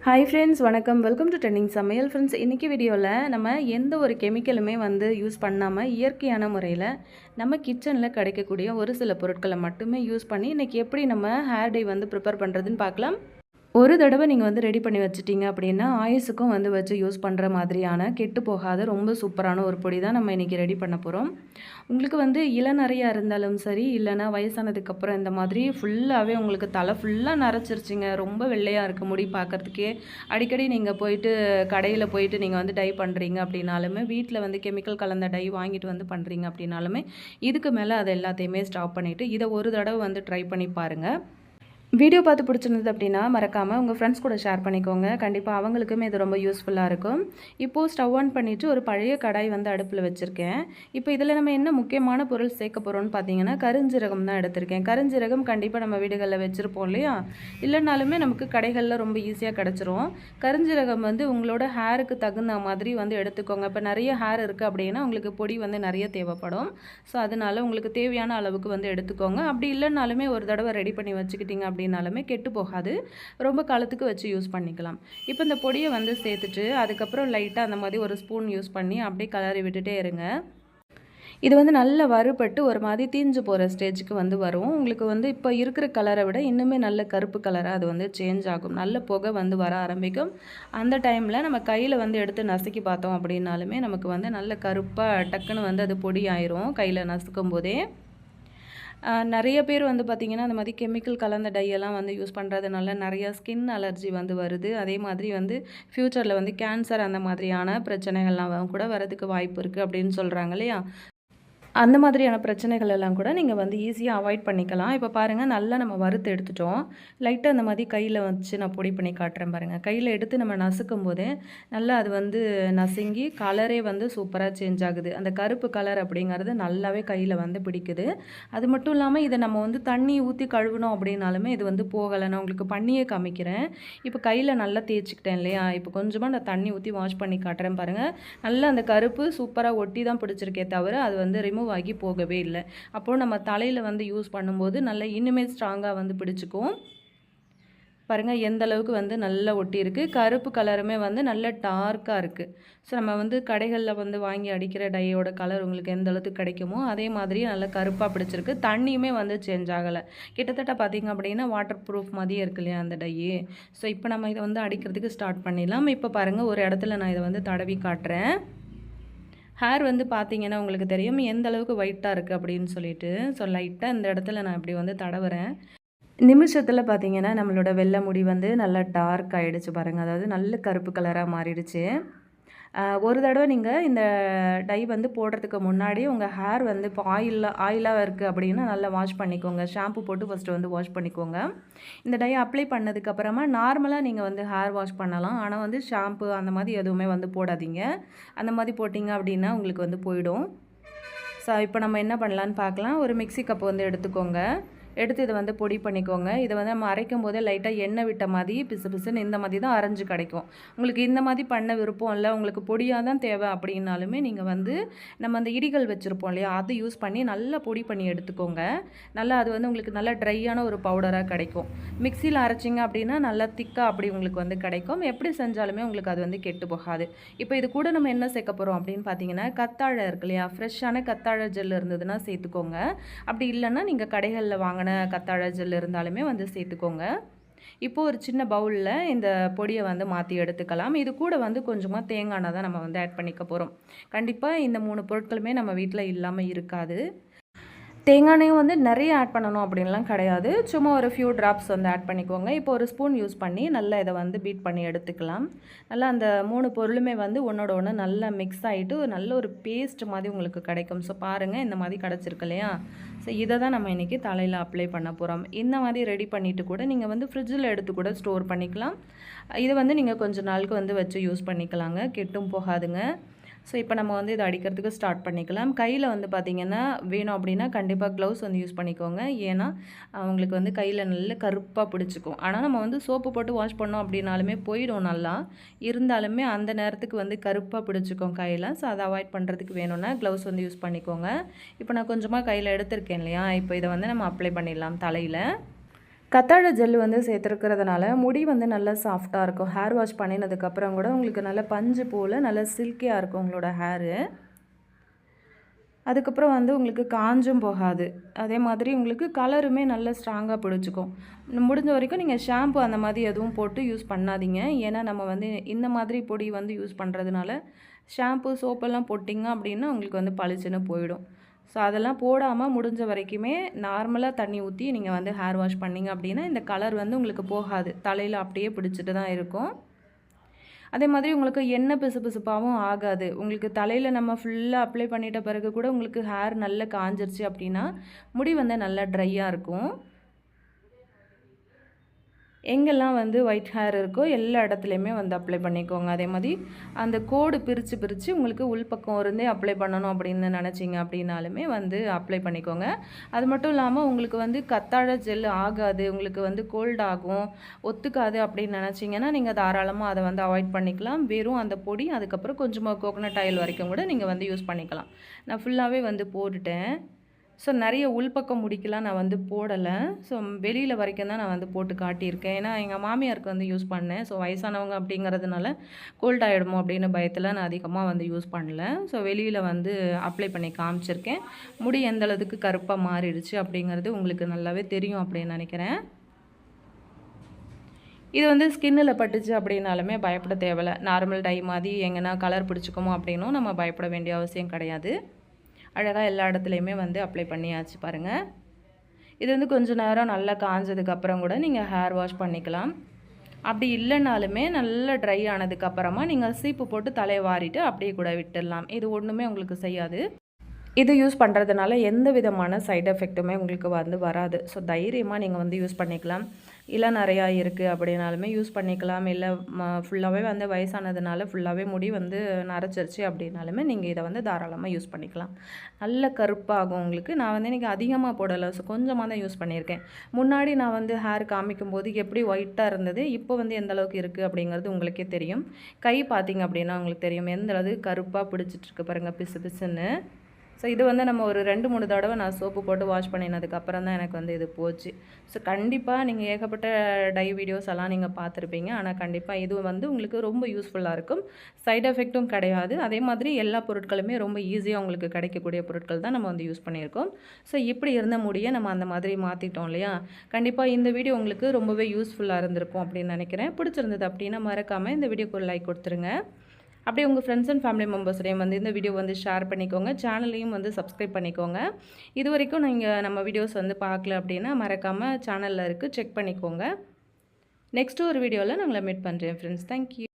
Hi friends, வணக்கம். Welcome to trending சமையல். Friends, இன்றைக்கி வீடியோவில் நம்ம எந்த ஒரு கெமிக்கலுமே யூஸ் பண்ணாமல் இயற்கையான முறையில் நம்ம கிச்சனில் கிடைக்கக்கூடிய ஒரு சில பொருட்களை மட்டுமே யூஸ் பண்ணி இன்றைக்கி எப்படி நம்ம ஹேர் டை ப்ரிப்பேர் பண்ணுறதுன்னு பார்க்கலாம். ஒரு தடவை நீங்கள் ரெடி பண்ணி வச்சுட்டிங்க அப்படின்னா ஆயுசுக்கும் வச்சு யூஸ் பண்ணுற மாதிரியான கெட்டு போகாத ரொம்ப சூப்பரான ஒரு பொடி தான் நம்ம இன்றைக்கி ரெடி பண்ண போகிறோம். உங்களுக்கு இளநறையாக இருந்தாலும் சரி, இல்லைனா வயசானதுக்கப்புறம் இந்த மாதிரி ஃபுல்லாகவே உங்களுக்கு தலை ஃபுல்லாக நரைச்சிருச்சிங்க, ரொம்ப வெள்ளையாக இருக்க முடி பார்க்குறதுக்கே, அடிக்கடி நீங்கள் போயிட்டு கடையில் போயிட்டு நீங்கள் டை பண்ணுறீங்க அப்படின்னாலுமே, வீட்டில் கெமிக்கல் கலந்த டை வாங்கிட்டு பண்ணுறீங்க அப்படின்னாலுமே, இதுக்கு மேலே அதை எல்லாத்தையுமே ஸ்டாப் பண்ணிவிட்டு இதை ஒரு தடவை ட்ரை பண்ணி பாருங்கள். வீடியோ பார்த்து பிடிச்சிருந்தது அப்படின்னா மறக்காமல் உங்கள் ஃப்ரெண்ட்ஸ் கூட ஷேர் பண்ணிக்கோங்க. கண்டிப்பாக அவங்களுக்குமே இது ரொம்ப யூஸ்ஃபுல்லாக இருக்கும். இப்போது ஸ்டவ் ஆன் பண்ணிவிட்டு ஒரு பழைய கடாய் அடுப்பில் வச்சுருக்கேன். இப்போ இதில் நம்ம என்ன முக்கியமான பொருள் சேர்க்க போகிறோம்னு பார்த்தீங்கன்னா கருஞ்சீரகம் தான் எடுத்திருக்கேன். கருஞ்சீரகம் கண்டிப்பாக நம்ம வீடுகளில் வச்சுருப்போம் இல்லையா, இல்லைனாலுமே நமக்கு கடைகளில் ரொம்ப ஈஸியாக கிடச்சிரும். கருஞ்சீரகம் உங்களோட ஹேருக்கு தகுந்த மாதிரி எடுத்துக்கோங்க. இப்போ நிறைய ஹேர் இருக்குது அப்படின்னா உங்களுக்கு பொடி நிறைய தேவைப்படும். ஸோ அதனால் உங்களுக்கு தேவையான அளவுக்கு எடுத்துக்கோங்க. அப்படி இல்லைனாலுமே ஒரு தடவை ரெடி பண்ணி வச்சுக்கிட்டிங்க அப்படின்னாலுமே கெட்டு போகாது, ரொம்ப காலத்துக்கு வச்சு யூஸ் பண்ணிக்கலாம். இப்போ இந்த பொடியை சேர்த்துட்டு அதுக்கப்புறம் லைட்டாக அந்த மாதிரி ஒரு ஸ்பூன் யூஸ் பண்ணி அப்படியே கலரி விட்டுட்டே இருங்க. இது நல்லா வறுபட்டு ஒரு மாதிரி தீஞ்சு போகிற ஸ்டேஜுக்கு வரும். உங்களுக்கு இப்போ இருக்கிற கலரை விட இன்னுமே நல்ல கருப்பு கலராக அது சேஞ்ச் ஆகும். நல்ல புகை வர ஆரம்பிக்கும். அந்த டைமில் நம்ம கையில் எடுத்து நசுக்கி பார்த்தோம் அப்படின்னாலுமே நமக்கு நல்ல கருப்பாக டக்குன்னு அது பொடி ஆயிரும் கையில் நசுக்கும் போதே. நிறைய பேர் பார்த்திங்கன்னா அந்த மாதிரி கெமிக்கல் கலந்த டையெல்லாம் யூஸ் பண்ணுறதுனால நிறையா ஸ்கின் அலர்ஜி வருது. அதே மாதிரி ஃப்யூச்சரில் கேன்சர் அந்த மாதிரியான பிரச்சனைகள்லாம் கூட வரதுக்கு வாய்ப்பு இருக்குது அப்படின்னு சொல்கிறாங்க இல்லையா. அந்த மாதிரியான பிரச்சனைகள் எல்லாம் கூட நீங்கள் ஈஸியாக அவாய்ட் பண்ணிக்கலாம். இப்போ பாருங்கள், நல்லா நம்ம வறுத்து எடுத்துட்டோம். லைட்டாக அந்த மாதிரி கையில் வச்சு நான் பொடி பண்ணி காட்டுறேன் பாருங்கள். கையில் எடுத்து நம்ம நசுக்கும் போதே நல்லா அது நசுங்கி கலரே சூப்பராக சேஞ்ச் ஆகுது. அந்த கருப்பு கலர் அப்படிங்கிறது நல்லாவே கையில் பிடிக்குது. அது மட்டும் இல்லாமல் இதை நம்ம தண்ணி ஊற்றி கழுவினோம் அப்படின்னாலுமே இது போகலை. நான் உங்களுக்கு பண்ணியே காமிக்கிறேன். இப்போ கையில் நல்லா தேய்ச்சிக்கிட்டேன் இல்லையா, இப்போ கொஞ்சமாக நான் தண்ணி ஊற்றி வாஷ் பண்ணி காட்டுறேன் பாருங்கள். நல்லா அந்த கருப்பு சூப்பராக ஒட்டி தான் பிடிச்சிருக்கே தவிர அது ரிமூவ் ஆகி போகவே இல்லை. அப்போது நம்ம தலையில் யூஸ் பண்ணும்போது நல்லா இன்னுமே ஸ்ட்ராங்காக பிடிச்சிக்கும். பாருங்கள் எந்த அளவுக்கு நல்லா ஒட்டி இருக்குது. கருப்பு கலருமே நல்ல டார்க்காக இருக்குது. ஸோ நம்ம கடைகளில் வாங்கி அடிக்கிற டையோட கலர் உங்களுக்கு எந்த அளவுக்கு கிடைக்குமோ அதே மாதிரி நல்லா கருப்பாக பிடிச்சிருக்கு. தண்ணியுமே சேஞ்ச் ஆகலை. கிட்டத்தட்ட பார்த்திங்க அப்படின்னா வாட்டர் ப்ரூஃப் மாதிரியே இருக்கு இல்லையா அந்த டையு. ஸோ இப்போ நம்ம இதை அடிக்கிறதுக்கு ஸ்டார்ட் பண்ணிடலாம். இப்போ பாருங்கள், ஒரு இடத்துல நான் இதை தடவி காட்டுறேன். ஹேர் பார்த்தீங்கன்னா உங்களுக்கு தெரியும் எந்த அளவுக்கு ஒயிட்டாக இருக்குது அப்படின்னு சொல்லிட்டு. ஸோ லைட்டாக இந்த இடத்துல நான் இப்படி தடவுறேன். நிமிஷத்தில் பார்த்தீங்கன்னா நம்மளோட வெள்ளை முடி நல்லா டார்க் ஆகிடுச்சு பாருங்கள். அதாவது நல்ல கருப்பு கலராக மாறிடுச்சு. ஒரு தடவை நீங்கள் இந்த டை போடுறதுக்கு முன்னாடி உங்கள் ஹேர் இப்போ ஆயிலாக இருக்குது அப்படின்னா நல்லா வாஷ் பண்ணிக்கோங்க. ஷாம்பு போட்டு ஃபஸ்ட்டு வாஷ் பண்ணிக்கோங்க. இந்த டை அப்ளை பண்ணதுக்கப்புறமா நார்மலாக நீங்கள் ஹேர் வாஷ் பண்ணலாம். ஆனால் ஷாம்பு அந்த மாதிரி எதுவுமே போடாதீங்க. அந்த மாதிரி போட்டிங்க அப்படின்னா உங்களுக்கு போயிடும். ஸோ இப்போ நம்ம என்ன பண்ணலான்னு பார்க்கலாம். ஒரு மிக்ஸி கப்பு எடுத்துக்கோங்க. எடுத்து இதை பொடி பண்ணிக்கோங்க. இதை நம்ம அரைக்கும் போதே லைட்டாக எண்ணெய் விட்ட மாதிரி பிசு பிசுன்னு இந்த மாதிரி தான் அரைஞ்சு கிடைக்கும். உங்களுக்கு இந்த மாதிரி பண்ண விருப்பம் இல்லை, உங்களுக்கு பொடியாக தான் தேவை அப்படின்னாலுமே நீங்கள் நம்ம அந்த இடிகள் வச்சுருப்போம் இல்லையா, அதை யூஸ் பண்ணி நல்லா பொடி பண்ணி எடுத்துக்கோங்க. நல்லா அது உங்களுக்கு நல்லா ட்ரையான ஒரு பவுடராக கிடைக்கும். மிக்சியில் அரைச்சிங்க அப்படின்னா நல்லா திக்காக அப்படி உங்களுக்கு கிடைக்கும். எப்படி செஞ்சாலுமே உங்களுக்கு அது கெட்டு போகாது. இப்போ இது கூட நம்ம என்ன சேர்க்க போகிறோம் அப்படின்னு பார்த்தீங்கன்னா கத்தாழை இருக்கு இல்லையா, ஃப்ரெஷ்ஷான கத்தாழை ஜெல் இருந்ததுன்னா சேர்த்துக்கோங்க. அப்படி இல்லைன்னா நீங்கள் கடைகளில் வாங்க கத்தாழை ஜெல் இருந்தாலுமே சேர்த்துக்கோங்க. இப்போது ஒரு சின்ன பவுலில் இந்த பொடியை மாற்றி எடுத்துக்கலாம். இது கூட கொஞ்சமாக தேங்காய் எண்ணெய் தான் நம்ம ஆட் பண்ணிக்க போகிறோம். கண்டிப்பாக இந்த 3 பொருட்களுமே நம்ம வீட்டில் இல்லாமல் இருக்காது. தேங்காய் எண்ணெயும் நிறைய ஆட் பண்ணணும் அப்படின்லாம் கிடையாது. சும்மா ஒரு ஃபியூ ட்ராப்ஸ் ஆட் பண்ணிக்கோங்க. இப்போ ஒரு ஸ்பூன் யூஸ் பண்ணி நல்லா இதை பீட் பண்ணி எடுத்துக்கலாம். நல்லா அந்த 3 பொருளுமே ஒன்றோட ஒன்று நல்லா மிக்ஸ் ஆகிட்டு நல்ல ஒரு பேஸ்ட் மாதிரி உங்களுக்கு கிடைக்கும். ஸோ பாருங்கள், இந்த மாதிரி கிடச்சிருக்கு இல்லையா. ஸோ இதை தான் நம்ம இன்றைக்கி தலையில் அப்ளை பண்ண போகிறோம். இந்த மாதிரி ரெடி பண்ணிவிட்டு கூட நீங்கள் ஃப்ரிட்ஜில் எடுத்து கூட ஸ்டோர் பண்ணிக்கலாம். இதை நீங்கள் கொஞ்சம் நாளுக்கு வச்சு யூஸ் பண்ணிக்கலாங்க, கெட்டும் போகாதுங்க. ஸோ இப்போ நம்ம இதை அடிக்கிறதுக்கு ஸ்டார்ட் பண்ணிக்கலாம். கையில் பார்த்திங்கன்னா வேணும் அப்படின்னா கண்டிப்பாக க்ளவுஸ் யூஸ் பண்ணிக்கோங்க. ஏன்னா அவங்களுக்கு கையில் நல்ல கருப்பாக பிடிச்சிக்கும். ஆனால் நம்ம சோப்பு போட்டு வாஷ் பண்ணோம் அப்படின்னாலுமே போயிடும் நல்லா. இருந்தாலுமே அந்த நேரத்துக்கு கருப்பாக பிடிச்சிக்கும் கையில். ஸோ அதை அவாய்ட் பண்ணுறதுக்கு வேணும்னா க்ளவுஸ் யூஸ் பண்ணிக்கோங்க. இப்போ நான் கொஞ்சமாக கையில் எடுத்திருக்கேன் இல்லையா, இப்போ இதை நம்ம அப்ளை பண்ணிடலாம் தலையில். கத்தாழை ஜெல் வந்து சேர்த்துருக்கிறதுனால முடி வந்து நல்லா சாஃப்டாக இருக்கும். ஹேர் வாஷ் பண்ணினதுக்கப்புறம் கூட உங்களுக்கு நல்ல பஞ்சு போல் நல்ல சில்கியாக இருக்கும் உங்களோட ஹேரு. அதுக்கப்புறம் வந்து உங்களுக்கு காஞ்சும் போகாது. அதே மாதிரி உங்களுக்கு கலருமே நல்ல ஸ்ட்ராங்காக பிடிச்சிக்கும். முடிஞ்ச வரைக்கும் நீங்கள் ஷாம்பு அந்த மாதிரி எதுவும் போட்டு யூஸ் பண்ணாதீங்க. ஏன்னா நம்ம வந்து இந்த மாதிரி பொடி வந்து யூஸ் பண்ணுறதுனால ஷாம்பு சோப்பெல்லாம் போட்டிங்க அப்படின்னா உங்களுக்கு வந்து பளிச்சுன்னு போயிடும். ஸோ அதெல்லாம் போடாமல் முடிஞ்ச வரைக்குமே நார்மலாக தண்ணி ஊற்றி நீங்கள் வந்து ஹேர் வாஷ் பண்ணிங்க அப்படின்னா இந்த கலர் வந்து உங்களுக்கு போகாது. தலையில் அப்படியே பிடிச்சிட்டு தான் இருக்கும். அதே மாதிரி உங்களுக்கு எண்ணெய் பிசுபிசுப்பாகவும் ஆகாது. உங்களுக்கு தலையில் நம்ம ஃபுல்லாக அப்ளை பண்ணிட்ட பிறகு கூட உங்களுக்கு ஹேர் நல்லா காஞ்சிருச்சு அப்படின்னா முடி வந்து நல்லா ட்ரையாக இருக்கும். எங்கெல்லாம் வந்து ஒயிட் ஹேர் இருக்கோ எல்லா இடத்துலையுமே வந்து அப்ளை பண்ணிக்கோங்க. அதே மாதிரி அந்த கோடு பிரித்து உங்களுக்கு உள்பக்கம் இருந்தே அப்ளை பண்ணணும் அப்படின்னு நினச்சிங்க அப்படின்னாலுமே வந்து அப்ளை பண்ணிக்கோங்க. அது மட்டும் இல்லாமல் உங்களுக்கு வந்து கத்தாழை ஜெல் ஆகாது, உங்களுக்கு வந்து கோல்ட் ஆகும், ஒத்துக்காது அப்படின்னு நினச்சிங்கன்னா நீங்கள் தாராளமாக அதை வந்து அவாய்ட் பண்ணிக்கலாம். வெறும் அந்த பொடி அதுக்கப்புறம் கொஞ்சமாக கோகோனட் ஆயில் வரைக்கும் கூட நீங்கள் வந்து யூஸ் பண்ணிக்கலாம். நான் ஃபுல்லாகவே வந்து போட்டுட்டேன். ஸோ நிறைய உள்பக்கம் முடிக்கலாம் நான் வந்து போடலை. ஸோ வெளியில் வரைக்கும் தான் நான் வந்து போட்டு காட்டியிருக்கேன். ஏன்னா எங்கள் மாமியாருக்கு வந்து யூஸ் பண்ணேன். ஸோ வயசானவங்க அப்படிங்கிறதுனால கோல்ட் ஆகிடுமோ அப்படின்னு பயத்தில் நான் அதிகமாக வந்து யூஸ் பண்ணல. ஸோ வெளியில் வந்து அப்ளை பண்ணி காமிச்சிருக்கேன். முடி எந்த அளவுக்கு கருப்பாக மாறிடுச்சு அப்படிங்கிறது உங்களுக்கு நல்லாவே தெரியும் அப்படின்னு நினைக்கிறேன். இது வந்து ஸ்கின்னில் பட்டுச்சு அப்படின்னாலுமே பயப்பட தேவையில்லை. நார்மல் டை மாதிரி எங்கன்னா கலர் பிடிச்சிக்குமோ அப்படின்னும் நம்ம பயப்பட வேண்டிய அவசியம் கிடையாது. அழகாக எல்லா இடத்துலையுமே வந்து அப்ளை பண்ணியாச்சு பாருங்கள். இது வந்து கொஞ்சம் நேரம் நல்லா காஞ்சதுக்கப்புறம் கூட நீங்கள் ஹேர் வாஷ் பண்ணிக்கலாம். அப்படி இல்லைனாலுமே நல்லா ட்ரை ஆனதுக்கப்புறமா நீங்கள் சீப்பு போட்டு தலையை வாரிட்டு அப்படியே கூட விட்டுடலாம். இது ஒன்றுமே உங்களுக்கு செய்யாது. இது யூஸ் பண்ணுறதுனால எந்த விதமான சைடு எஃபெக்ட்டுமே உங்களுக்கு வந்து வராது. ஸோ தைரியமாக நீங்கள் வந்து யூஸ் பண்ணிக்கலாம். இல்லை நிறையா இருக்குது அப்படின்னாலுமே யூஸ் பண்ணிக்கலாம். இல்லை ஃபுல்லாகவே வந்து வயசானதுனால ஃபுல்லாகவே முடி வந்து நரைச்சிருச்சு அப்படின்னாலுமே நீங்கள் இதை வந்து தாராளமாக யூஸ் பண்ணிக்கலாம். நல்ல கருப்பாகும் உங்களுக்கு. நான் வந்து இன்றைக்கி அதிகமாக போடலை. ஸோ கொஞ்சமாக தான் யூஸ் பண்ணியிருக்கேன். முன்னாடி நான் வந்து ஹேர் காமிக்கும்போது எப்படி ஒயிட்டாக இருந்தது, இப்போ வந்து எந்த அளவுக்கு இருக்குது அப்படிங்கிறது உங்களுக்கே தெரியும். கை பார்த்திங்க அப்படின்னா உங்களுக்கு தெரியும் எந்த அளவுக்கு கருப்பாக பிடிச்சிட்ருக்கு பாருங்கள், பிசு பிசுன்னு. ஸோ இது வந்து நம்ம ஒரு 2-3 தடவை நான் சோப்பு போட்டு வாஷ் பண்ணினதுக்கப்புறம் தான் எனக்கு வந்து இது போச்சு. ஸோ கண்டிப்பாக நீங்கள் ஏகப்பட்ட டை வீடியோஸ் எல்லாம் நீங்கள் பார்த்துருப்பீங்க. ஆனால் கண்டிப்பாக இது வந்து உங்களுக்கு ரொம்ப யூஸ்ஃபுல்லாக இருக்கும். சைடு எஃபெக்ட்டும் கிடையாது. அதே மாதிரி எல்லா பொருட்களுமே ரொம்ப ஈஸியாக உங்களுக்கு கிடைக்கக்கூடிய பொருட்கள் தான் நம்ம வந்து யூஸ் பண்ணியிருக்கோம். ஸோ இப்படி இருந்த முடியை நம்ம அந்த மாதிரி மாற்றிட்டோம் இல்லையா? கண்டிப்பாக இந்த வீடியோ உங்களுக்கு ரொம்பவே யூஸ்ஃபுல்லாக இருந்திருக்கும் அப்படின்னு நினைக்கிறேன். பிடிச்சிருந்தது அப்படின்னா மறக்காமல் இந்த வீடியோக்கு ஒரு லைக் கொடுத்துருங்க. அப்படியே உங்கள் ஃப்ரெண்ட்ஸ் அண்ட் ஃபேமிலி மெம்பர்ஸ்டையும் வந்து இந்த வீடியோ வந்து ஷேர் பண்ணிக்கோங்க. சேனலையும் வந்து சப்ஸ்கிரைப் பண்ணிக்கோங்க. இது வரைக்கும் நீங்கள் நம்ம வீடியோஸ் வந்து பார்க்கல அப்படின்னா மறக்காமல் சேனலில் இருக்குது, செக் பண்ணிக்கோங்க. நெக்ஸ்ட்டு ஒரு வீடியோவில் நான் உங்களை மீட் பண்ணுறேன் ஃப்ரெண்ட்ஸ். தேங்க்யூ.